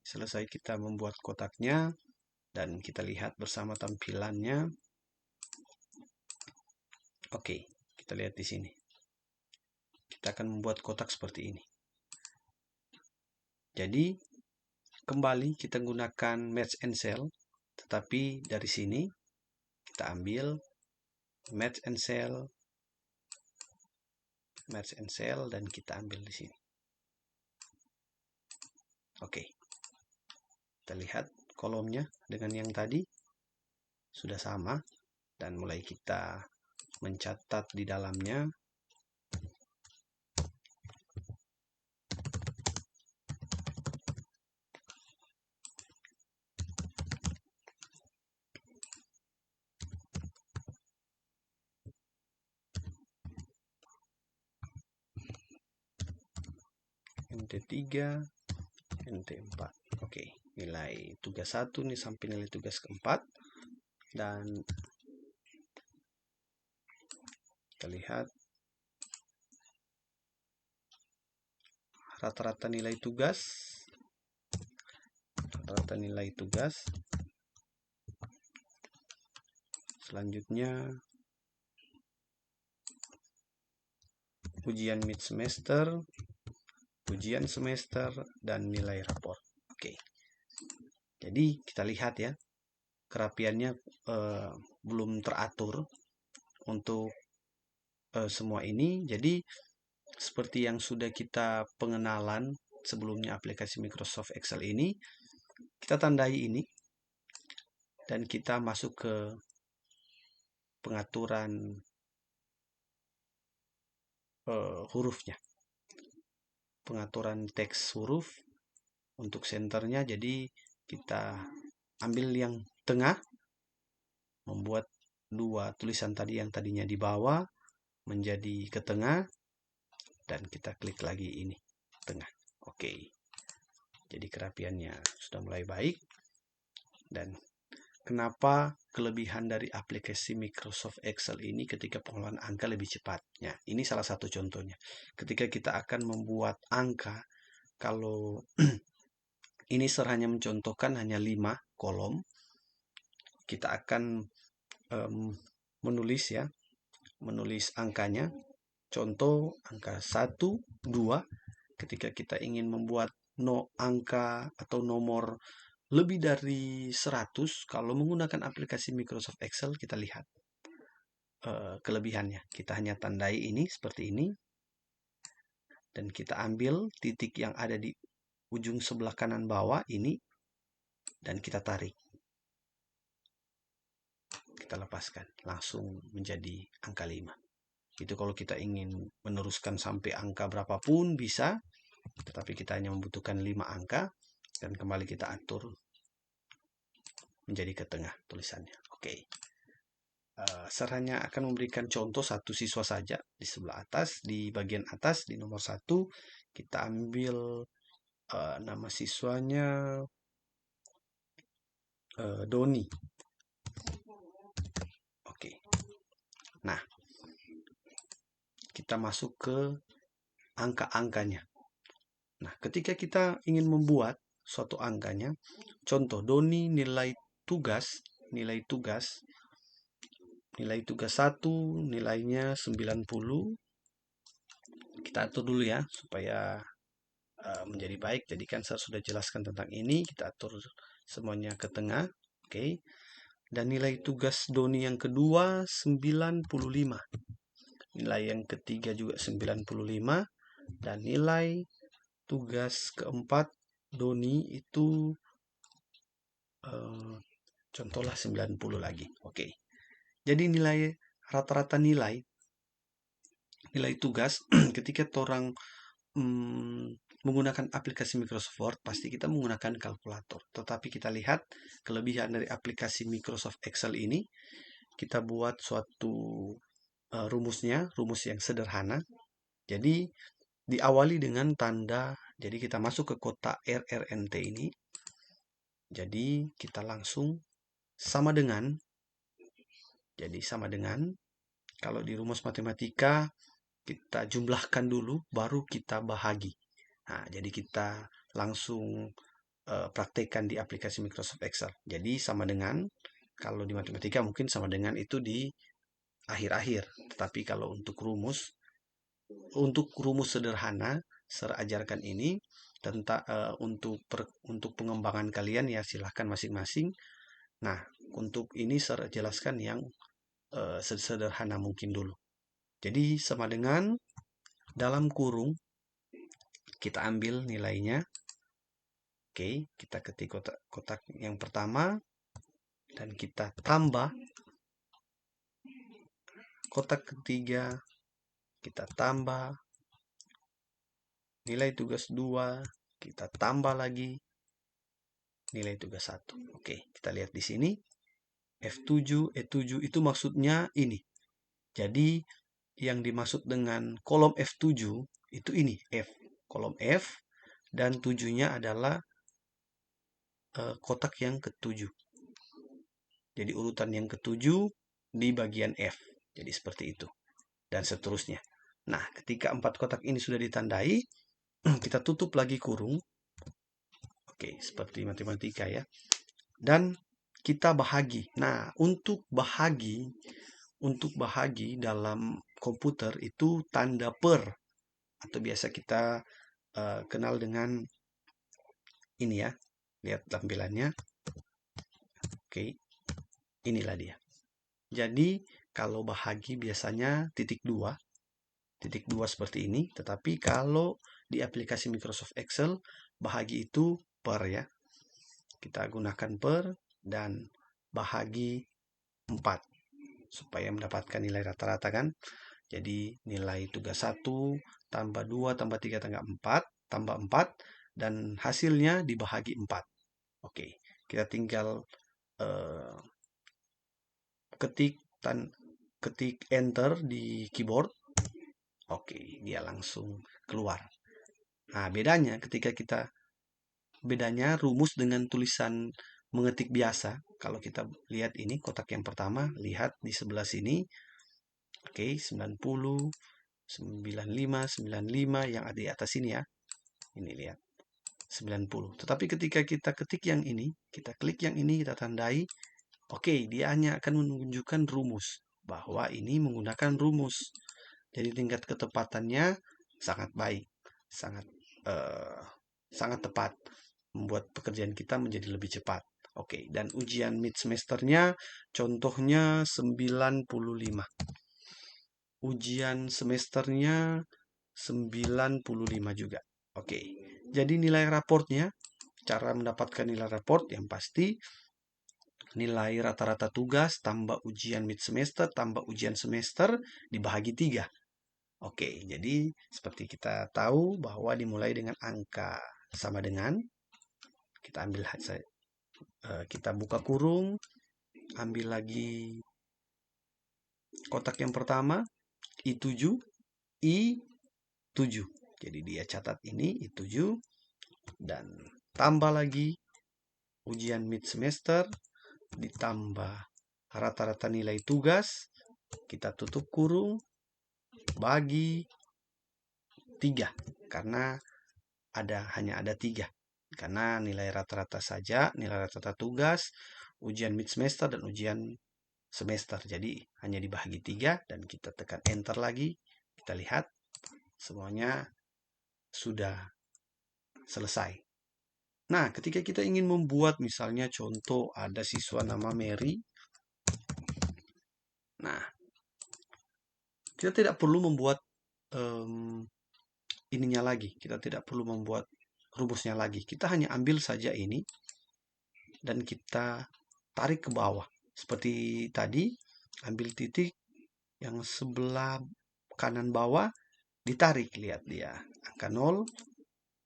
selesai kita membuat kotaknya dan kita lihat bersama tampilannya. Oke, kita lihat di sini. Kita akan membuat kotak seperti ini. Jadi kembali kita gunakan match and cell, tetapi dari sini kita ambil match and cell dan kita ambil di sini. Oke. Kita lihat kolomnya dengan yang tadi sudah sama dan mulai kita mencatat di dalamnya. NT3, NT4. Oke, nilai tugas 1 nih sampai nilai tugas keempat. Dan kita lihat rata-rata nilai tugas. Selanjutnya ujian mid semester, ujian semester, dan nilai rapor. Oke. Jadi kita lihat ya, kerapiannya belum teratur untuk semua ini. Jadi seperti yang sudah kita pengenalan sebelumnya aplikasi Microsoft Excel ini, kita tandai ini dan kita masuk ke pengaturan hurufnya, pengaturan teks huruf untuk senternya. Jadi kita ambil yang tengah, membuat dua tulisan tadi yang tadinya di bawah menjadi ke tengah, dan kita klik lagi ini tengah. Oke. Jadi kerapiannya sudah mulai baik. Dan kenapa kelebihan dari aplikasi Microsoft Excel ini ketika pengolahan angka lebih cepat? Ya, ini salah satu contohnya. Ketika kita akan membuat angka, kalau ini hanya mencontohkan hanya 5 kolom, kita akan menulis angkanya. Contoh angka 1, 2. Ketika kita ingin membuat angka atau nomor lebih dari 100, kalau menggunakan aplikasi Microsoft Excel, kita lihat kelebihannya. Kita hanya tandai ini seperti ini, dan kita ambil titik yang ada di ujung sebelah kanan bawah ini, dan kita tarik. Kita lepaskan, langsung menjadi angka 5. Itu kalau kita ingin meneruskan sampai angka berapapun bisa, tetapi kita hanya membutuhkan 5 angka, dan kembali kita atur menjadi ke tengah tulisannya. Oke. Saya hanya akan memberikan contoh satu siswa saja di sebelah atas, di bagian atas, di nomor 1, kita ambil nama siswanya Doni. Oke. Nah, kita masuk ke angka-angkanya. Nah, ketika kita ingin membuat suatu angkanya, contoh Doni nilai tugas 1 nilainya 90. Kita atur dulu ya supaya menjadi baik. Jadi kan saya sudah jelaskan tentang ini, kita atur semuanya ke tengah. Oke. Dan nilai tugas Doni yang kedua 95. Nilai yang ketiga juga 95, dan nilai tugas keempat Doni itu contohlah 90 lagi. Oke. Jadi nilai rata-rata nilai tugas ketika orang menggunakan aplikasi Microsoft Word, pasti kita menggunakan kalkulator. Tetapi kita lihat kelebihan dari aplikasi Microsoft Excel ini, kita buat suatu rumus yang sederhana. Jadi diawali dengan tanda, jadi kita masuk ke kotak RRNT ini. Jadi kita langsung sama dengan, kalau di rumus matematika kita jumlahkan dulu, baru kita bahagi. Nah, jadi kita langsung praktekkan di aplikasi Microsoft Excel. Jadi sama dengan, kalau di matematika mungkin sama dengan itu di akhir-akhir. Tetapi kalau untuk rumus sederhana, saya ajarkan ini tentang untuk pengembangan kalian ya silahkan masing-masing. Nah, untuk ini saya jelaskan yang sederhana mungkin dulu. Jadi sama dengan dalam kurung kita ambil nilainya. Oke, kita ketik kotak yang pertama dan kita tambah kotak ketiga, kita tambah nilai tugas 2, kita tambah lagi nilai tugas 1. Oke, kita lihat di sini F7, E7 itu maksudnya ini. Jadi yang dimaksud dengan kolom F7 itu ini, F, kolom F, dan 7-nya adalah kotak yang ke-7. Jadi urutan yang ke-7 di bagian F. Jadi seperti itu. Dan seterusnya. Nah, ketika 4 kotak ini sudah ditandai, kita tutup lagi kurung. Oke, seperti matematika ya. Dan kita bahagi. Nah, untuk bahagi dalam komputer itu tanda per. Atau biasa kita kenal dengan ini ya. Lihat tampilannya. Oke, inilah dia. Jadi kalau bahagi biasanya titik 2 seperti ini. Tetapi kalau di aplikasi Microsoft Excel bahagi itu per ya. Kita gunakan per dan bahagi 4 supaya mendapatkan nilai rata-rata kan. Jadi nilai tugas 1 tambah 2 tambah 3 tambah 4 dan hasilnya dibahagi 4. Oke, kita tinggal ketik enter di keyboard. Oke, dia langsung keluar. Nah, bedanya rumus dengan tulisan mengetik biasa. Kalau kita lihat ini kotak yang pertama, lihat di sebelah sini. Oke, 90, 95, 95 yang ada di atas sini ya. Ini lihat. 90. Tetapi ketika kita ketik yang ini, kita klik yang ini, kita tandai. Oke, dia hanya akan menunjukkan rumus. Bahwa ini menggunakan rumus. Jadi tingkat ketepatannya sangat baik. Sangat tepat. Membuat pekerjaan kita menjadi lebih cepat. Oke, dan ujian mid semesternya contohnya 95. Ujian semesternya 95 juga. Oke, jadi nilai raportnya, cara mendapatkan nilai raport yang pasti nilai rata-rata tugas tambah ujian mid semester tambah ujian semester dibahagi 3. Oke, jadi seperti kita tahu bahwa dimulai dengan angka sama dengan, kita ambil kita buka kurung, ambil lagi kotak yang pertama, I7, I7. Jadi dia catat ini I7 dan tambah lagi ujian mid semester ditambah rata-rata nilai tugas, kita tutup kurung, bagi 3 karena hanya ada 3. Karena nilai rata-rata saja, nilai rata-rata tugas, ujian mid semester dan ujian semester. Jadi hanya dibagi 3 dan kita tekan enter lagi. Kita lihat semuanya sudah selesai. Nah, ketika kita ingin membuat misalnya contoh ada siswa nama Mary. Nah, kita tidak perlu membuat ininya lagi. Kita tidak perlu membuat rumusnya lagi. Kita hanya ambil saja ini dan kita tarik ke bawah. Seperti tadi, ambil titik yang sebelah kanan bawah, ditarik. Lihat dia, angka 0.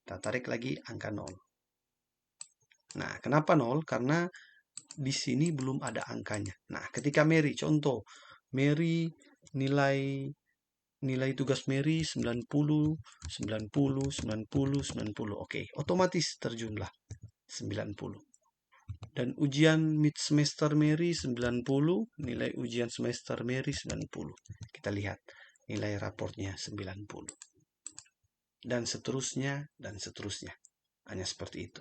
Kita tarik lagi angka 0. Nah, kenapa 0? Karena di sini belum ada angkanya. Nah, ketika Mary, contoh, Mary nilai tugas Mary 90, 90, 90, 90. Oke, otomatis terjumlah 90. Dan ujian mid semester Mary 90, nilai ujian semester Mary 90. Kita lihat nilai raportnya 90. Dan seterusnya, dan seterusnya. Hanya seperti itu.